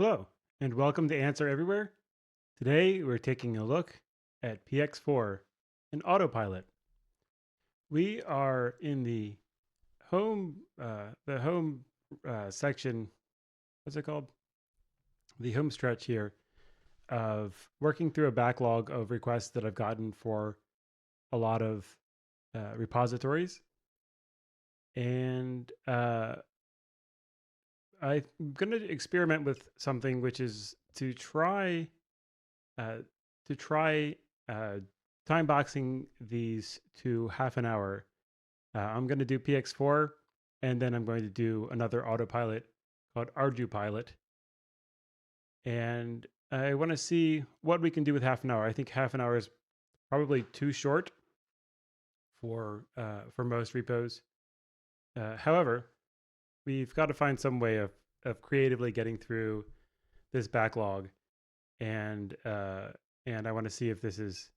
Hello, and welcome to Answer Everywhere. Today, we're taking a look at PX4 and Autopilot. We are in the home section. What's it called? The home stretch here of working through a backlog of requests that I've gotten for a lot of repositories, and I'm going to experiment with something which is uh, to try uh, time boxing these to half an hour. I'm going to do PX4, and then I'm going to do another autopilot called ArduPilot. And I want to see what we can do with half an hour. I think half an hour is probably too short for most repos. However, we've got to find some way of creatively getting through this backlog, and I want to see if this is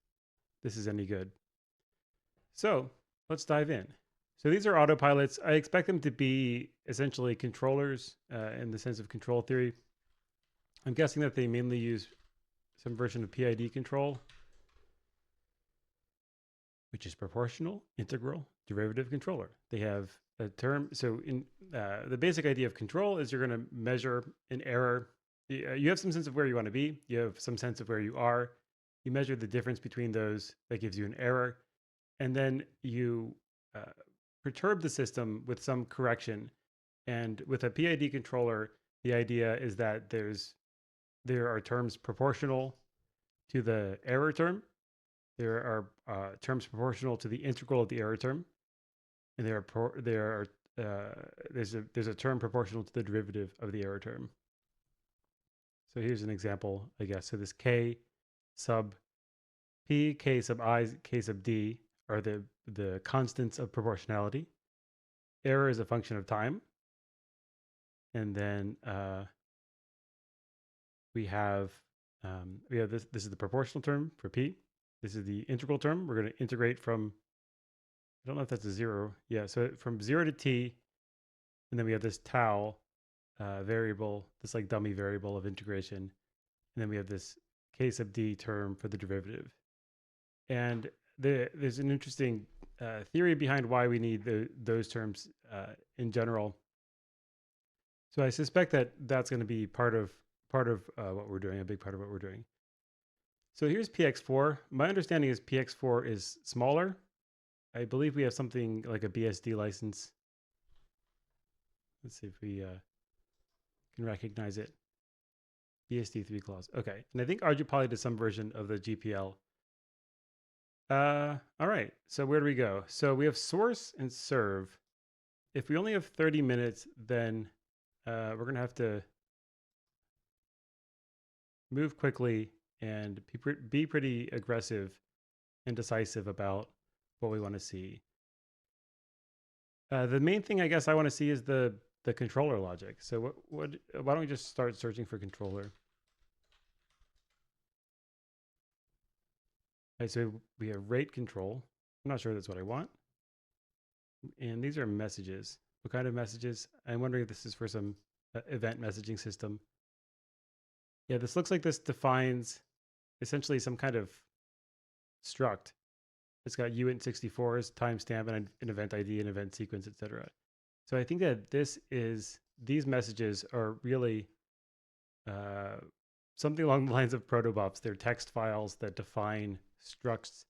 any good. So let's dive in. So these are autopilots. I expect them to be essentially controllers in the sense of control theory. I'm guessing that they mainly use some version of PID control, which is proportional, integral, derivative controller. They have a term. So in the basic idea of control is you're going to measure an error. You have some sense of where you want to be. You have some sense of where you are. You measure the difference between those. That gives you an error. And then you perturb the system with some correction. And with a PID controller, the idea is that there are terms proportional to the error term. There are terms proportional to the integral of the error term, and there's a term proportional to the derivative of the error term. So here's an example, I guess. So this k sub p, k sub I, k sub d are the constants of proportionality. Error is a function of time, and then we have this. This is the proportional term for p. This is the integral term. We're going to integrate from, I don't know if that's a zero. Yeah, so from 0 to t, and then we have this tau variable, this like dummy variable of integration, and then we have this k sub d term for the derivative. And there's an interesting theory behind why we need those terms in general. So I suspect that that's going to be part of what we're doing, a big part of what we're doing. So here's PX4. My understanding is PX4 is smaller. I believe we have something like a BSD license. Let's see if we can recognize it. BSD3 clause. Okay. And I think ArduPilot is some version of the GPL. All right. So where do we go? So we have source and serve. If we only have 30 minutes, then we're going to have to move quickly and be pretty aggressive and decisive about what we want to see. The main thing I guess I want to see is the controller logic. So why don't we just start searching for controller? Okay, so we have rate control. I'm not sure that's what I want. And these are messages. What kind of messages? I'm wondering if this is for some event messaging system. Yeah, this looks like this defines essentially some kind of struct. It's got uint64 as timestamp and an event ID, an event sequence, etc. So I think that these messages are really something along the lines of protobufs. They're text files that define structs,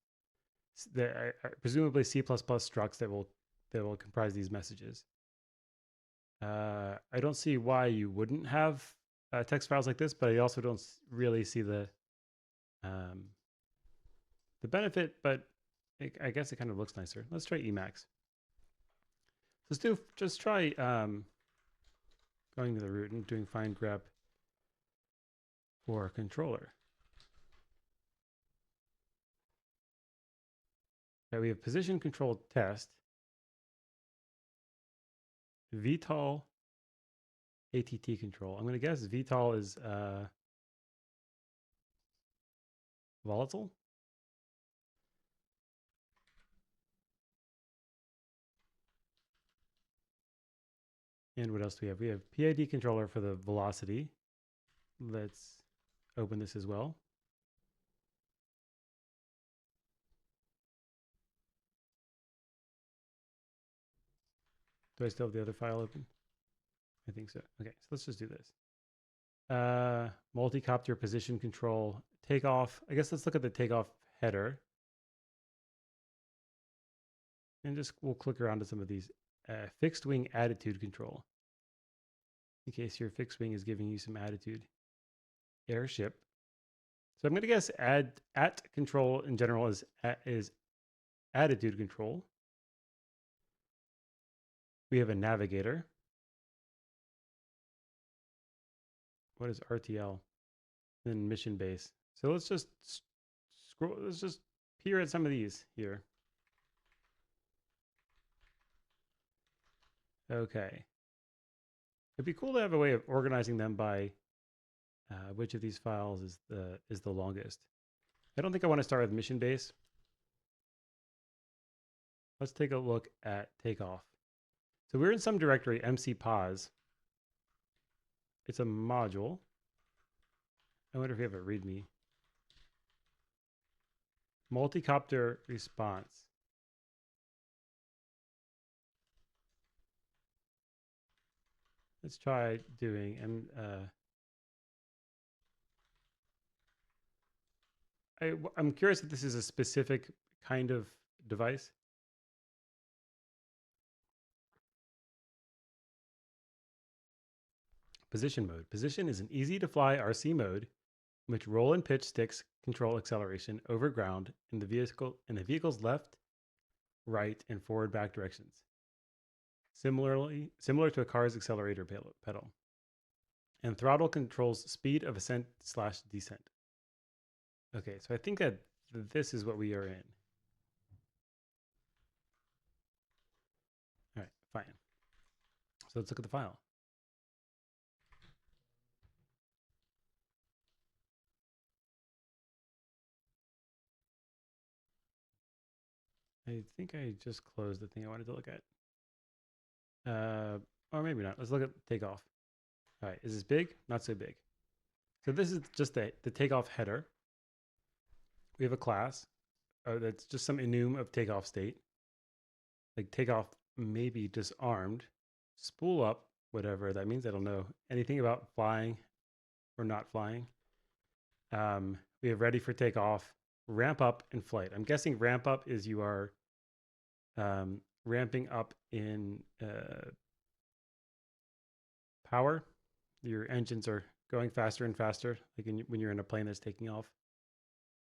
that are presumably C++ structs that will comprise these messages. I don't see why you wouldn't have text files like this, but I also don't really see the benefit. But I guess it kind of looks nicer. Let's try Emacs. Just try going to the root and doing find grep for controller. Okay, we have position control test, VTOL ATT control. I'm going to guess VTOL is volatile. And what else do we have? We have PID controller for the velocity. let's open this as well. Do I still have the other file open? I think so. Okay, so let's just do this. Multi-copter position control, takeoff. I guess let's look at the takeoff header. And just we'll click around to some of these. Fixed wing attitude control. In case your fixed wing is giving you some attitude. Airship. So I'm going to guess at control in general is attitude control. We have a navigator. What is RTL? Then mission base. So let's just scroll. Let's just peer at some of these here. Okay. It'd be cool to have a way of organizing them by which of these files is the longest. I don't think I want to start with mission base. Let's take a look at takeoff. So we're in some directory, MC pause. It's a module. I wonder if we have a README. Multi-copter response. Let's try doing I'm curious if this is a specific kind of device. Position mode. Position is an easy to fly RC mode in which roll and pitch sticks control acceleration over ground in the vehicle's left, right, and forward back directions. Similar to a car's accelerator pedal. And throttle controls speed of ascent/descent. Okay, so I think that this is what we are in. All right, fine. So let's look at the file. I think I just closed the thing I wanted to look at. Or maybe not. Let's look at takeoff. All right, is this big? Not so big. So this is just the takeoff header. We have a class that's just some enum of takeoff state. Like takeoff maybe disarmed, spool up, whatever that means. I don't know anything about flying or not flying. We have ready for takeoff, ramp up, and flight. I'm guessing ramp up is you are ramping up in power. Your engines are going faster and faster, like when you're in a plane that's taking off.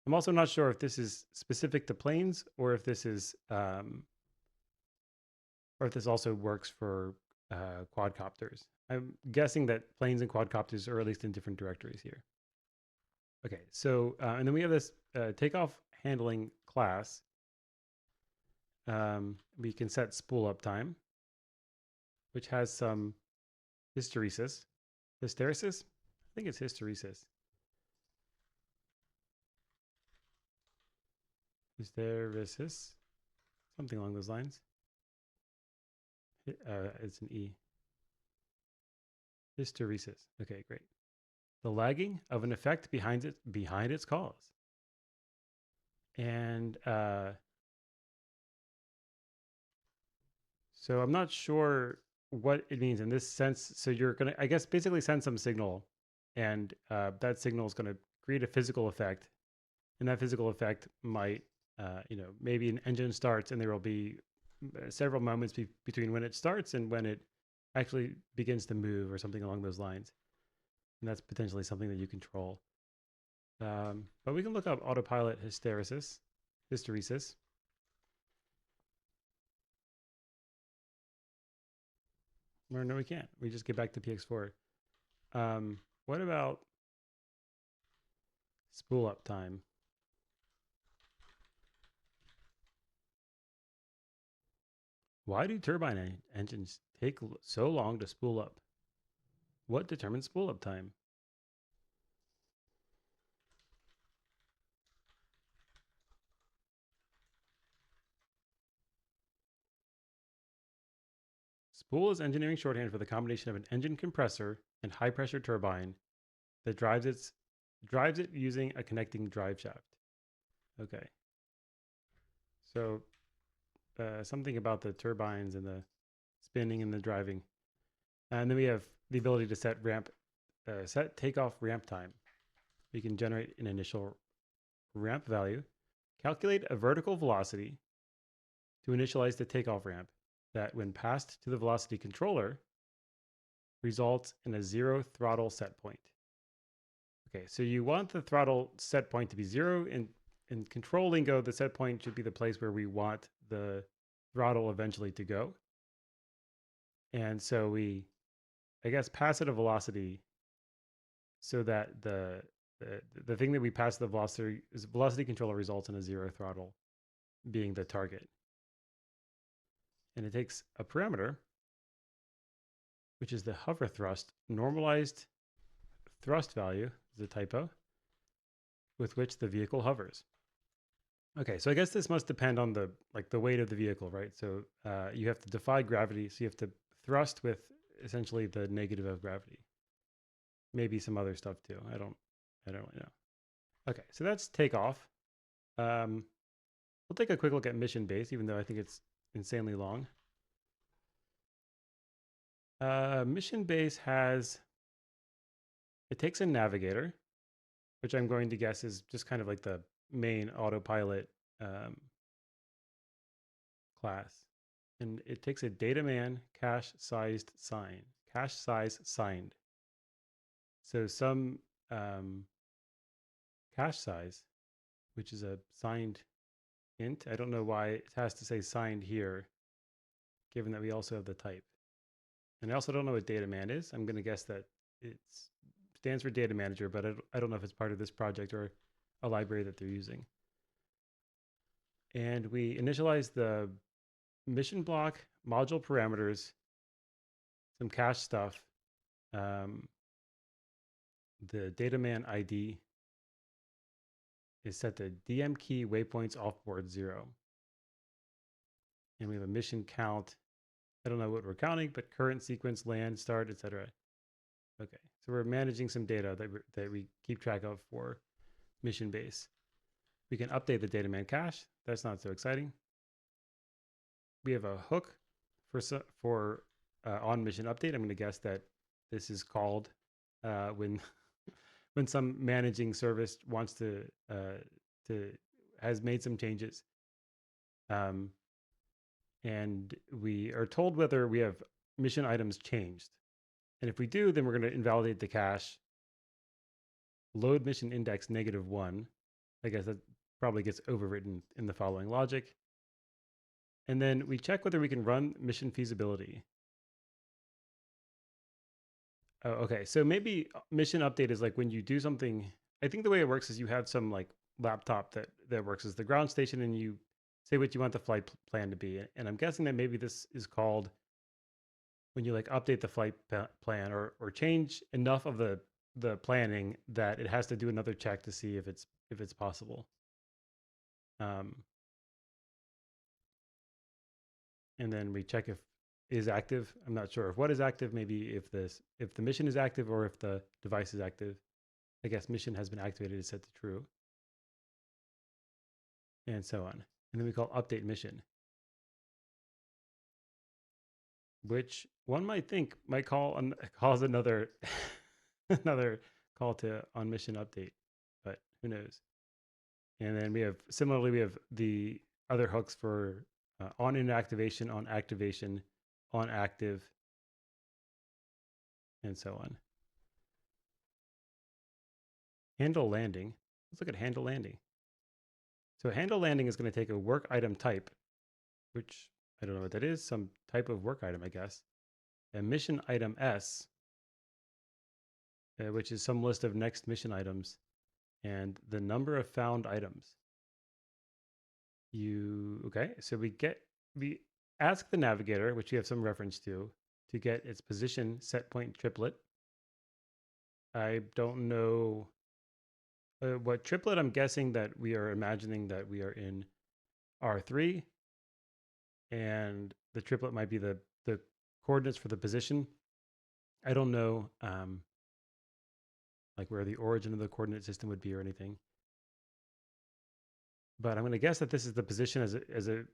I'm also not sure if this is specific to planes or if this is or if this also works for quadcopters. I'm guessing that planes and quadcopters are at least in different directories here. Okay, so and then we have this takeoff handling class. We can set spool up time, which has some hysteresis. Hysteresis? I think it's hysteresis. Hysteresis? Something along those lines. It's an E. Hysteresis. Okay, great. The lagging of an effect behind its cause. And so I'm not sure what it means in this sense. So you're going to, I guess, basically send some signal, and that signal is going to create a physical effect. And that physical effect might, maybe an engine starts and there will be several moments between when it starts and when it actually begins to move or something along those lines. And that's potentially something that you control. But we can look up autopilot hysteresis. Or no, we can't. We just get back to PX4. What about spool up time? Why do turbine engines take so long to spool up? What determines spool up time? Spool is engineering shorthand for the combination of an engine compressor and high pressure turbine that drives it using a connecting drive shaft. Okay. So something about the turbines and the spinning and the driving. And then we have the ability to set takeoff ramp time. We can generate an initial ramp value, calculate a vertical velocity to initialize the takeoff ramp that, when passed to the velocity controller, results in a 0 throttle set point. Okay, so you want the throttle set point to be 0. In control lingo, the set point should be the place where we want the throttle eventually to go. And so we, I guess, pass it a velocity so that the thing that we pass the velocity controller results in a 0 throttle being the target. And it takes a parameter, which is the hover thrust, normalized thrust value, is a typo, with which the vehicle hovers. Okay, so I guess this must depend on the weight of the vehicle, right? So you have to defy gravity, so you have to thrust with essentially the negative of gravity. Maybe some other stuff too. I don't really know. Okay, so that's takeoff. We'll take a quick look at mission base, even though I think it's insanely long. Mission base it takes a navigator, which I'm going to guess is just kind of like the main autopilot class. And it takes a dataman cache size signed. So some cache size, which is a signed int. I don't know why it has to say signed here, given that we also have the type. And I also don't know what dataman is. I'm going to guess that it stands for data manager, but I don't know if it's part of this project or a library that they're using. And we initialize the mission block, module parameters, some cache stuff, the dataman ID is set to DM key waypoints offboard 0. And we have a mission count. I don't know what we're counting, but current sequence, land, start, etc. Okay, so we're managing some data that we keep track of for mission base. We can update the dataman cache. That's not so exciting. We have a hook for on mission update. I'm going to guess that this is called when some managing service wants has made some changes. And we are told whether we have mission items changed. And if we do, then we're going to invalidate the cache, load mission index -1. I guess that probably gets overwritten in the following logic. And then we check whether we can run mission feasibility. Oh, okay, so maybe mission update is like when you do something. I think the way it works is you have some like laptop that works as the ground station, and you say what you want the flight plan to be. And I'm guessing that maybe this is called when you like update the flight plan or change enough of the planning that it has to do another check to see if it's possible. And then we check if is active. I'm not sure if what is active. Maybe if the mission is active or if the device is active. I guess mission has been activated is set to true, and so on. And then we call update mission, which one might think might cause another another call to on mission update, but who knows? And then we have the other hooks for on inactivation, on activation, on active, and so on. Handle landing. Let's look at handle landing. So handle landing is going to take a work item type, which I don't know what that is, some type of work item, I guess. A mission item S, which is some list of next mission items, and the number of found items. Okay, so we ask the navigator, which we have some reference to get its position set point triplet. I don't know what triplet. I'm guessing that we are imagining that we are in R3, and the triplet might be the coordinates for the position. I don't know like where the origin of the coordinate system would be or anything. But I'm going to guess that this is the position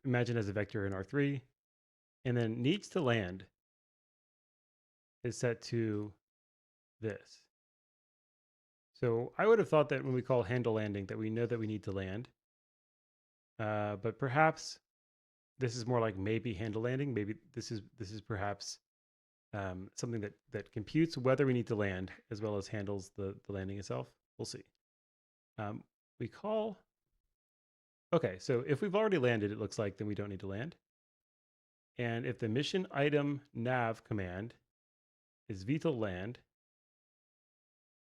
imagine as a vector in R3, and then needs to land is set to this. So I would have thought that when we call handle landing that we know that we need to land. But perhaps this is more like maybe handle landing. Maybe this is perhaps something that computes whether we need to land as well as handles the landing itself. We'll see. We call. Okay, so if we've already landed, it looks like, then we don't need to land. And if the mission item nav command is VTOL land,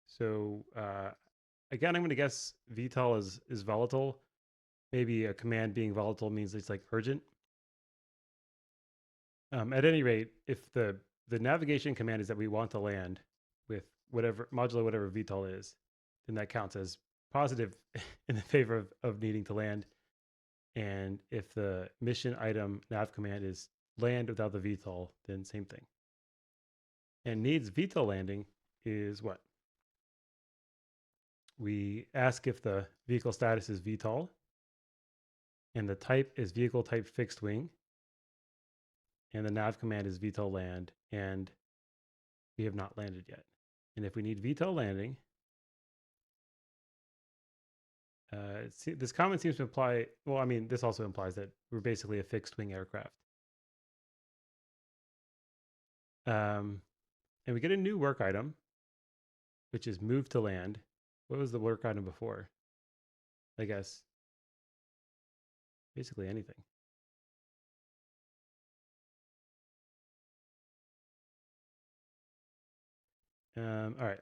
so again, I'm going to guess VTOL is volatile. Maybe a command being volatile means it's like urgent. At any rate, if the navigation command is that we want to land with whatever modulo whatever VTOL is, then that counts as positive in the favor of needing to land. And if the mission item nav command is land without the VTOL, then same thing. And needs VTOL landing is what? We ask if the vehicle status is VTOL, and the type is vehicle type fixed wing, and the nav command is VTOL land, and we have not landed yet. And if we need VTOL landing, this comment seems to imply, well, I mean, this also implies that we're basically a fixed wing aircraft. And we get a new work item, which is move to land. What was the work item before? I guess basically anything. All right.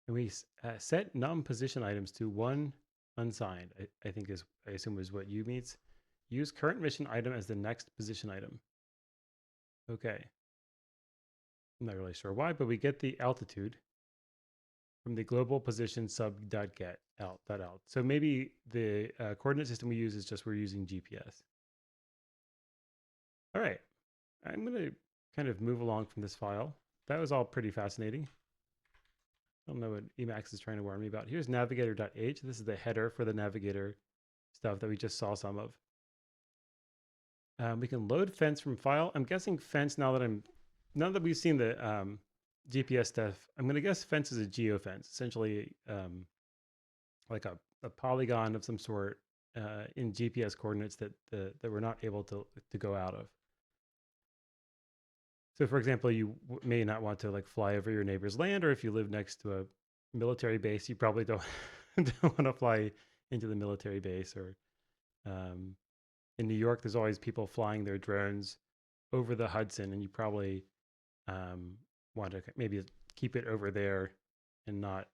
And we set num position items to 1 unsigned. I think I assume is what U means. Use current mission item as the next position item. Okay. I'm not really sure why, but we get the altitude from the global position sub.get out. So maybe the coordinate system we use is just we're using GPS. All right. I'm going to kind of move along from this file. That was all pretty fascinating. I don't know what Emacs is trying to warn me about. Here's navigator.h. This is the header for the navigator stuff that we just saw some of. We can load fence from file. I'm guessing fence now that we've seen the GPS stuff. I'm going to guess fence is a geofence, essentially like a polygon of some sort in GPS coordinates that we're not able to go out of. So, for example, you may not want to like fly over your neighbor's land, or if you live next to a military base, you probably don't want to fly into the military base. Or in New York, there's always people flying their drones over the Hudson, and you probably want to maybe keep it over there and not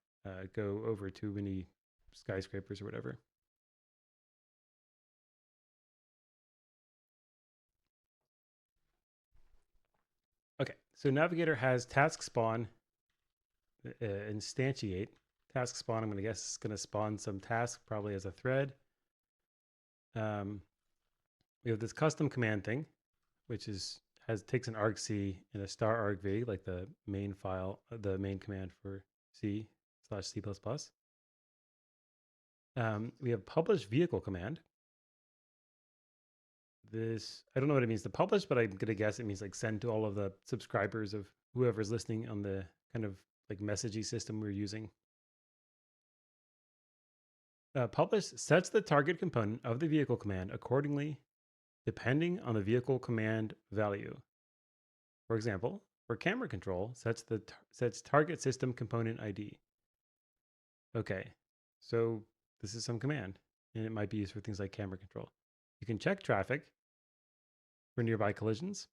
go over too many skyscrapers or whatever. Okay, so Navigator has task spawn, instantiate. Task spawn, I'm going to guess, is going to spawn some task probably as a thread. We have this custom command thing, which takes an argc and a star argv, like the main file, the main command for C/C++. We have publish vehicle command. This, I don't know what it means to publish, but I'm going to guess it means like send to all of the subscribers of whoever's listening on the kind of like messaging system we're using. Publish sets the target component of the vehicle command accordingly, depending on the vehicle command value. For example, for camera control, sets target system component ID. Okay, so this is some command, and it might be used for things like camera control. You can check traffic for nearby collisions.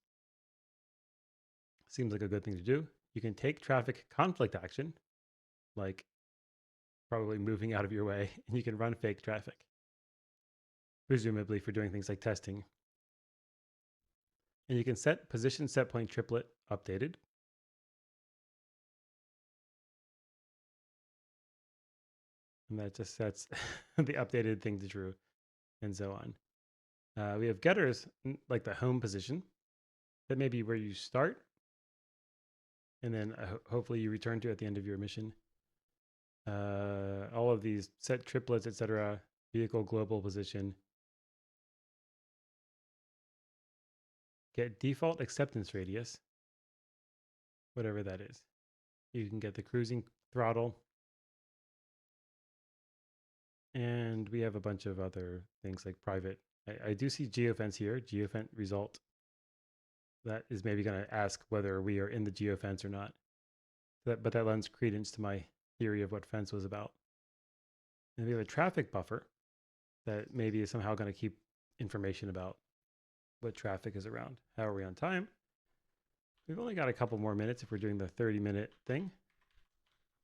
Seems like a good thing to do. You can take traffic conflict action, like probably moving out of your way, and you can run fake traffic, presumably for doing things like testing. And you can set position set point triplet updated. And that just sets the updated thing to true, and so on. We have getters like the home position. That may be where you start. and then hopefully you return to at the end of your mission. All of these set triplets, etc. Vehicle global position. Get default acceptance radius, whatever that is. You can get the cruising throttle. And we have a bunch of other things like private. I do see geofence here, geofence result. That is maybe going to ask whether we are in the geofence or not. But that lends credence to my theory of what fence was about. And we have a traffic buffer that maybe is somehow going to keep information about what traffic is around. How are we on time? We've only got a couple more minutes if we're doing the 30-minute thing.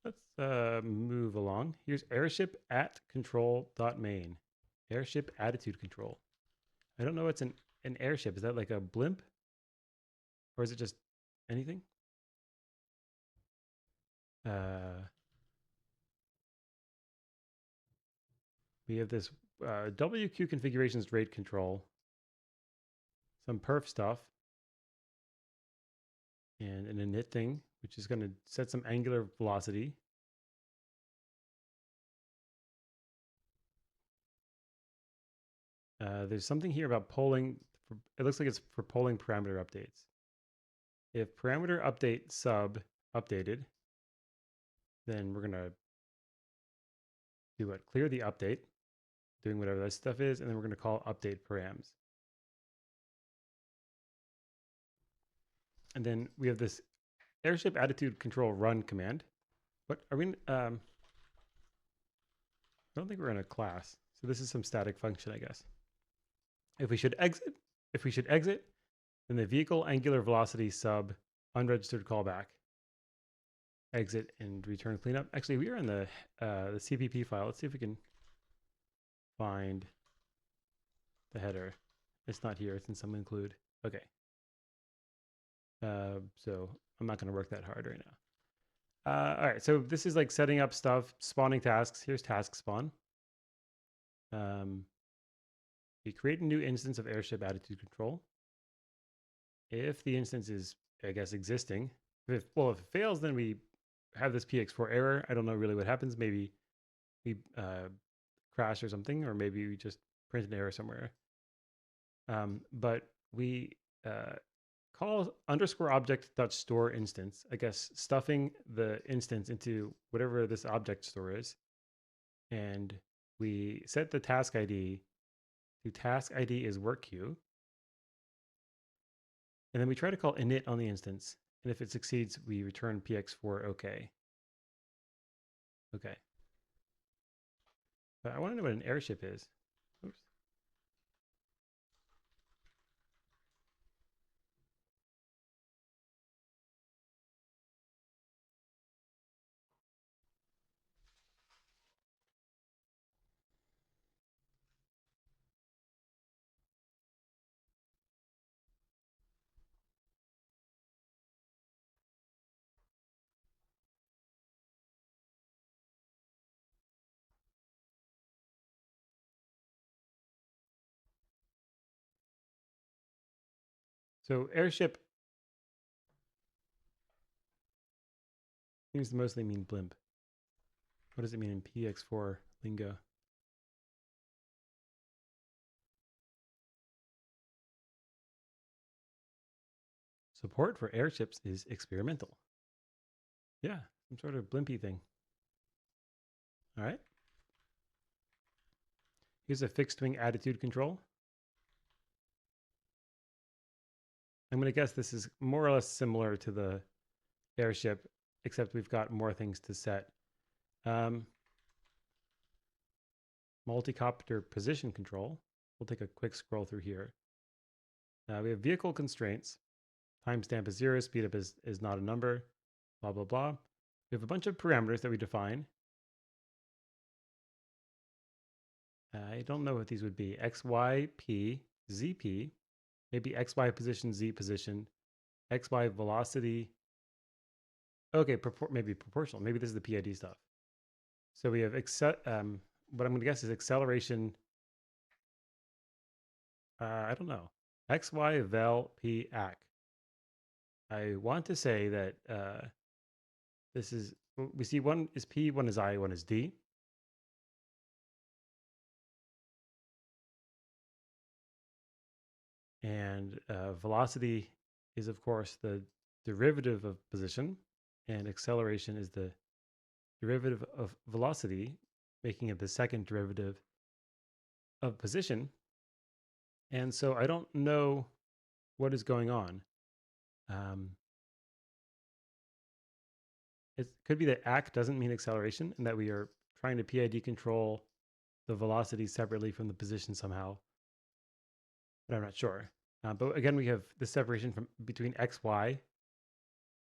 Let's move along. Here's airship at control.main. Airship attitude control. I don't know what's an airship. Is that like a blimp? Or is it just anything? We have this WQ configurations rate control. Some perf stuff. And an init thing, which is going to set some angular velocity. There's something here about polling. It looks like it's for polling parameter updates. If parameter update sub updated, then we're going to do what? Clear the update, doing whatever that stuff is, and then we're going to call update params. And then we have this airship attitude control run command. What are we? I don't think we're in a class, so this is some static function, I guess. If we should exit, then the vehicle angular velocity sub unregistered callback. Exit and return cleanup. Actually, we are in the CPP file. Let's see if we can find the header. It's not here. It's in some include. Okay. So I'm not going to work that hard right now. All right. So this is like setting up stuff, spawning tasks. Here's task spawn. We create a new instance of airship attitude control. If the instance is, I guess, existing, if it fails, then we have this PX4 error. I don't know really what happens. Maybe we crash or something, or maybe we just print an error somewhere. But we call underscore object.store instance, I guess, stuffing the instance into whatever this object store is. And we set the task ID to task ID is work queue. And then we try to call init on the instance. And if it succeeds, we return PX4 OK. Okay. But I want to know what an airship is. Oops. So airship seems to mostly mean blimp. What does it mean in PX4 lingo? Support for airships is experimental. Yeah, some sort of blimpy thing. All right. Here's a fixed wing attitude control. I'm going to guess this is more or less similar to the airship, except we've got more things to set. Multi-copter position control. We'll take a quick scroll through here. We have vehicle constraints. Timestamp is 0, speed up is not a number, blah, blah, blah. We have a bunch of parameters that we define. I don't know what these would be. X, Y, P, Z, P. Maybe X, Y position, Z position. X, Y velocity. Okay, maybe proportional. Maybe this is the PID stuff. So we have, what I'm going to guess is acceleration. I don't know. X, Y, vel, P, ac. I want to say that this is, we see one is P, one is I, one is D. And velocity is, of course, the derivative of position, and acceleration is the derivative of velocity, making it the second derivative of position. And so I don't know what is going on. It could be that ACT doesn't mean acceleration and that we are trying to PID control the velocity separately from the position somehow. But I'm not sure. But again, we have the separation from between X, Y.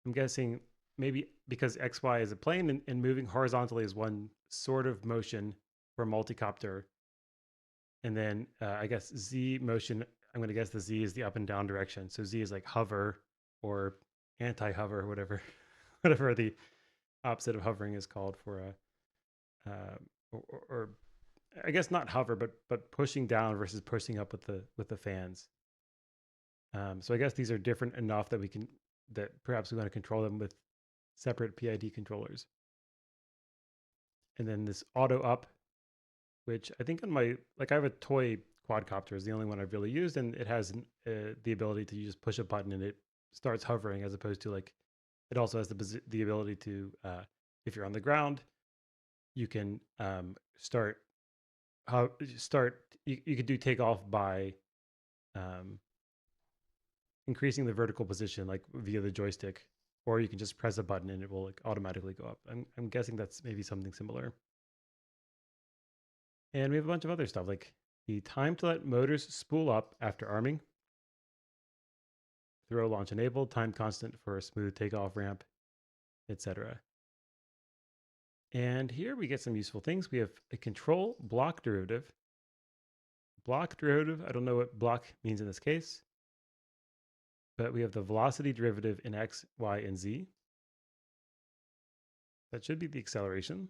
I'm guessing maybe because X, Y is a plane and moving horizontally is one sort of motion for a multicopter. And then I guess Z motion, I'm going to guess the Z is the up and down direction. So Z is like hover or anti-hover or whatever, whatever the opposite of hovering is called for a, or I guess not hover, but pushing down versus pushing up with the fans. So I guess these are different enough that that perhaps we want to control them with separate PID controllers. And then this auto up, which I think on I have a toy quadcopter is the only one I've really used, and it has the ability to just push a button and it starts hovering, as opposed to it also has the ability to, if you're on the ground, you can start. You could do takeoff by increasing the vertical position, like via the joystick, or you can just press a button and it will automatically go up. I'm guessing that's maybe something similar. And we have a bunch of other stuff, like the time to let motors spool up after arming, throw launch enabled, time constant for a smooth takeoff ramp, etc. And here we get some useful things. We have a control block derivative. Block derivative, I don't know what block means in this case, but we have the velocity derivative in X, Y, and Z. That should be the acceleration.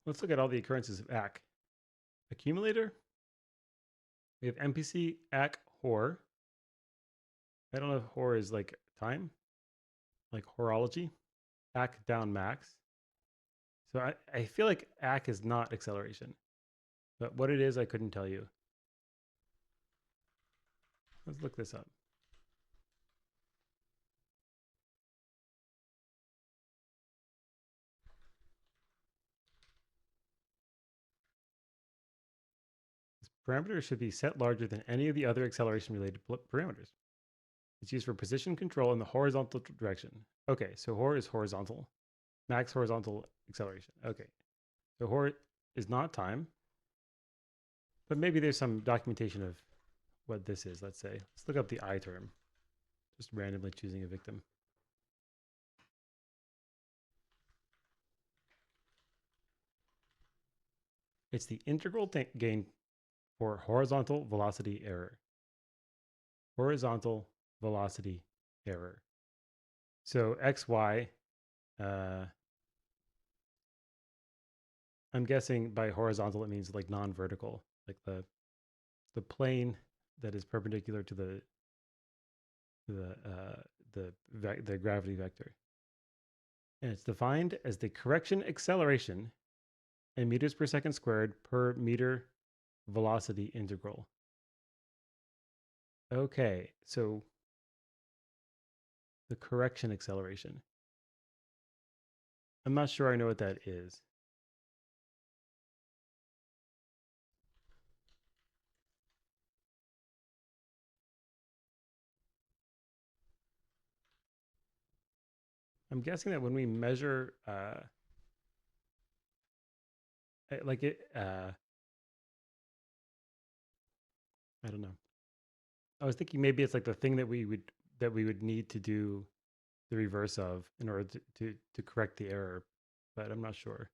Let's look at all the occurrences of ACK. Accumulator. We have MPC, ACK, HOR. I don't know if HOR is like time, like horology. ACK down max. So I feel like ACK is not acceleration, but what it is, I couldn't tell you. Let's look this up. This parameter should be set larger than any of the other acceleration-related parameters. It's used for position control in the horizontal direction. Okay, so HOR is horizontal. Max horizontal acceleration. Okay, so HOR is not time, but maybe there's some documentation of what this is, let's say. Let's look up the I term, just randomly choosing a victim. It's the integral gain for horizontal velocity error. Horizontal velocity error. So XY, I'm guessing by horizontal it means like non-vertical, like the plane that is perpendicular to the gravity vector. And it's defined as the correction acceleration in meters per second squared per meter velocity integral. Okay, so the correction acceleration. I'm not sure I know what that is. I'm guessing that when we measure, like it, I don't know. I was thinking maybe it's like the thing that we would need to do the reverse of in order to correct the error, but I'm not sure.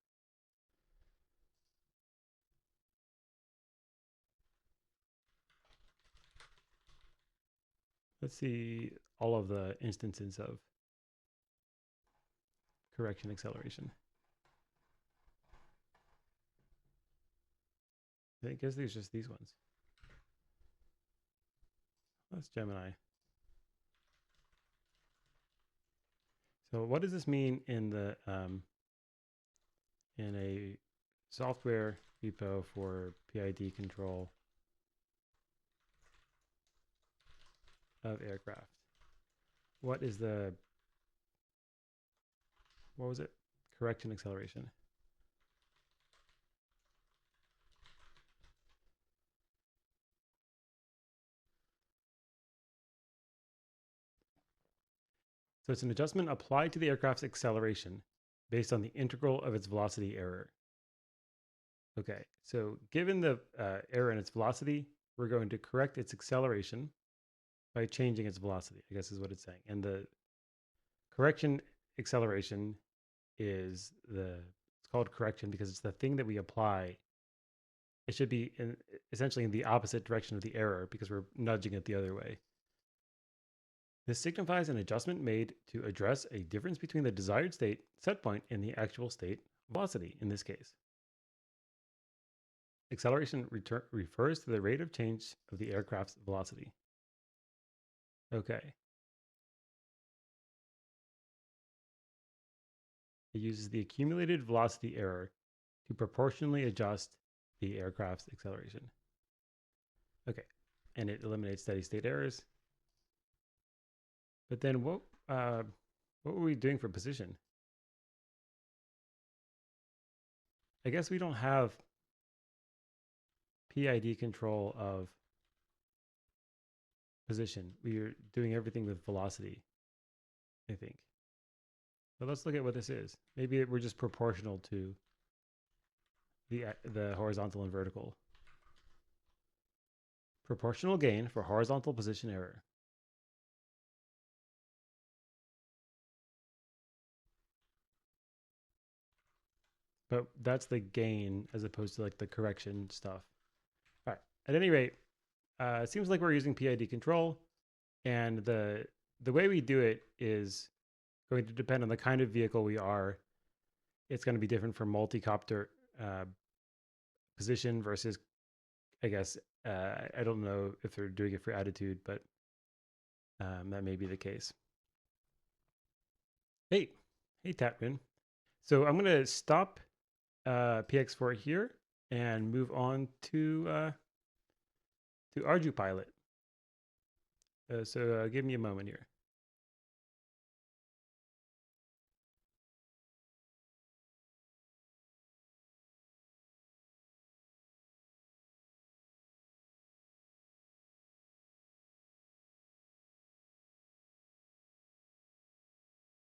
Let's see all of the instances of correction acceleration. I guess there's just these ones. That's Gemini. So what does this mean in the in a software repo for PID control of aircraft? What is the, what was it? Correction acceleration. So it's an adjustment applied to the aircraft's acceleration based on the integral of its velocity error. Okay, so given the error in its velocity, we're going to correct its acceleration by changing its velocity, I guess is what it's saying. And the correction acceleration is it's called correction because it's the thing that we apply. It should be essentially in the opposite direction of the error because we're nudging it the other way. This signifies an adjustment made to address a difference between the desired state set point and the actual state velocity in this case. Acceleration refers to the rate of change of the aircraft's velocity. Okay. It uses the accumulated velocity error to proportionally adjust the aircraft's acceleration. Okay. And it eliminates steady state errors. But then what were we doing for position? I guess we don't have PID control of position. We are doing everything with velocity, I think. But let's look at what this is. Maybe we're just proportional to the horizontal and vertical. Proportional gain for horizontal position error. But that's the gain as opposed to like the correction stuff. All right. At any rate, it seems like we're using PID control, and the way we do it is going to depend on the kind of vehicle we are. It's going to be different from multi-copter position versus, I guess, I don't know if they're doing it for attitude, but that may be the case. Hey, Tatman. So I'm going to stop PX4 here and move on to ArduPilot. So give me a moment here.